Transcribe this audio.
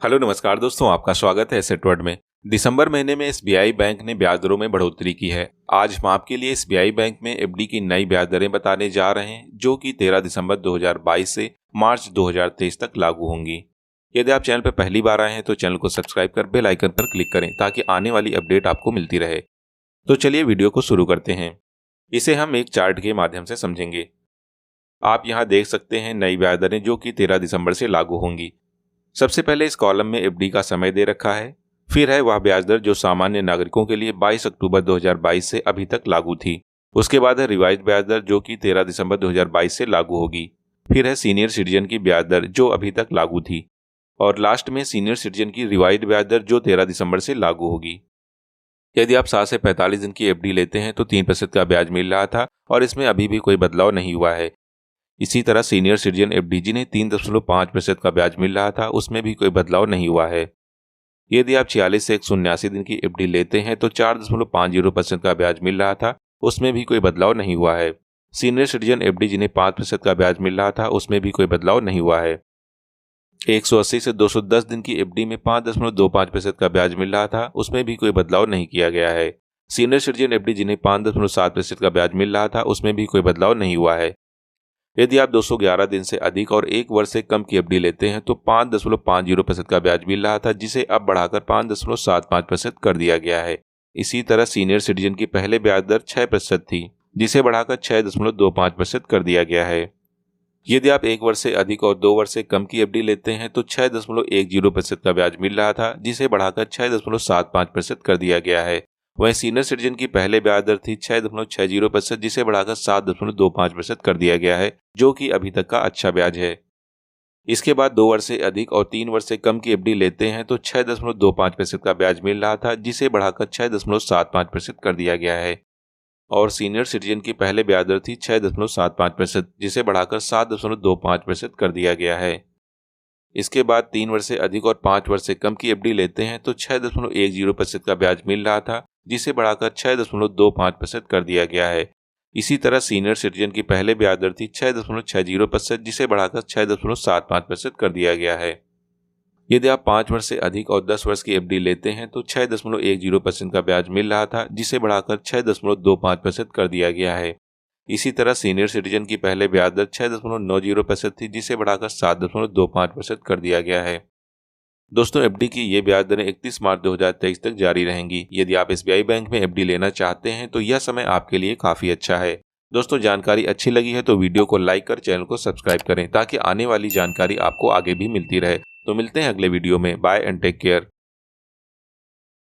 Hello नमस्कार दोस्तों, आपका स्वागत है एसेट वर्ल्ड में। दिसंबर महीने में एसबीआई बैंक ने ब्याज दरों में बढ़ोतरी की है। आज हम आपके लिए एसबीआई बैंक में एफडी की नई ब्याज दरें बताने जा रहे हैं, जो कि 13 दिसंबर 2022 से मार्च 2023 तक लागू होंगी। यदि आप चैनल पर पहली बार आए हैं तो चैनल को सब्सक्राइब कर बेल आइकन पर क्लिक करें ताकि आने वाली अपडेट आपको मिलती रहे। तो चलिए वीडियो को शुरू करते हैं। इसे हम एक चार्ट के माध्यम से समझेंगे। आप यहाँ देख सकते हैं नई ब्याज दरें जो कि 13 दिसंबर से लागू होंगी। सबसे पहले इस कॉलम में एफडी का समय दे रखा है। फिर है वह ब्याज दर जो सामान्य नागरिकों के लिए 22 अक्टूबर 2022 से अभी तक लागू थी। उसके बाद है रिवाइज्ड ब्याज दर जो कि 13 दिसंबर 2022 से लागू होगी। फिर है सीनियर सिटीजन की ब्याज दर जो अभी तक लागू थी। और लास्ट में सीनियर सिटीजन की रिवाइज्ड ब्याज दर जो 13 दिसंबर से लागू होगी। यदि आप 7 से 45 दिन की एफडी लेते हैं तो 3% का ब्याज मिल रहा था और इसमें अभी भी कोई बदलाव नहीं हुआ है। इसी तरह सीनियर सिटीजन एफडी जिन्हें 3.5% का ब्याज मिल रहा था उसमें भी कोई बदलाव नहीं हुआ है। यदि आप 46 से 179 दिन की एफडी लेते हैं तो 4.50% का ब्याज मिल रहा था, उसमें भी कोई बदलाव नहीं हुआ है। सीनियर सिटीजन एफडी जिन्हें 5% का ब्याज मिल रहा था उसमें भी कोई बदलाव नहीं हुआ है। 180 से 210 दिन की एफडी में 5.25% का ब्याज मिल रहा था, उसमें भी कोई बदलाव नहीं किया गया है। सीनियर सिटीजन एफडी जिन्हें 5.7% का ब्याज मिल रहा था उसमें भी कोई बदलाव नहीं हुआ है। यदि आप 211 दिन से अधिक और 1 वर्ष से कम की एफडी लेते हैं तो 5.50% का ब्याज मिल रहा था, जिसे अब बढ़ाकर 5.75% कर दिया गया है। इसी तरह सीनियर सिटीजन की पहले ब्याज दर 6% थी, जिसे बढ़ाकर 6.25% कर दिया गया है। यदि आप 1 वर्ष से अधिक और 2 वर्ष से कम की एफडी लेते हैं तो 6.10% का ब्याज मिल रहा था, जिसे बढ़ाकर 6.75% कर दिया गया है। वहीं सीनियर सिटीजन की पहले ब्याज दर थी 6.60%, जिसे बढ़ाकर 7.25% कर दिया गया है, जो कि अभी तक का अच्छा ब्याज है। इसके बाद 2 वर्ष से अधिक और 3 वर्ष से कम की एफडी लेते हैं तो 6.25% का ब्याज मिल रहा था, जिसे बढ़ाकर 6.75% कर दिया गया है। और सीनियर सिटीजन की पहले ब्याज दर थी 6.75%, जिसे बढ़ाकर 7.25% कर दिया गया है। इसके बाद 3 वर्ष से अधिक और 5 वर्ष से कम की एफडी लेते हैं तो 6.10% का ब्याज मिल रहा था, जिसे बढ़ाकर 6.25% कर दिया गया है। इसी तरह सीनियर सिटीजन की पहले ब्याज दर थी 6.60%, जिसे बढ़ाकर 6.75% कर दिया गया है। यदि आप 5 वर्ष से अधिक और 10 वर्ष की एफडी लेते हैं तो 6.10% का ब्याज मिल रहा था, जिसे बढ़ाकर 6.25% कर दिया गया है। इसी तरह सीनियर सिटीजन की पहले ब्याज दर 6.90% थी, जिसे बढ़ाकर 7.25% कर दिया गया है। दोस्तों, एफडी की ये ब्याज दरें 31 मार्च 2023 तक जारी रहेंगी। यदि आप एसबीआई बैंक में एफडी लेना चाहते हैं तो यह समय आपके लिए काफी अच्छा है। दोस्तों, जानकारी अच्छी लगी है तो वीडियो को लाइक कर चैनल को सब्सक्राइब करें ताकि आने वाली जानकारी आपको आगे भी मिलती रहे। तो मिलते हैं अगले वीडियो में। Bye and take care.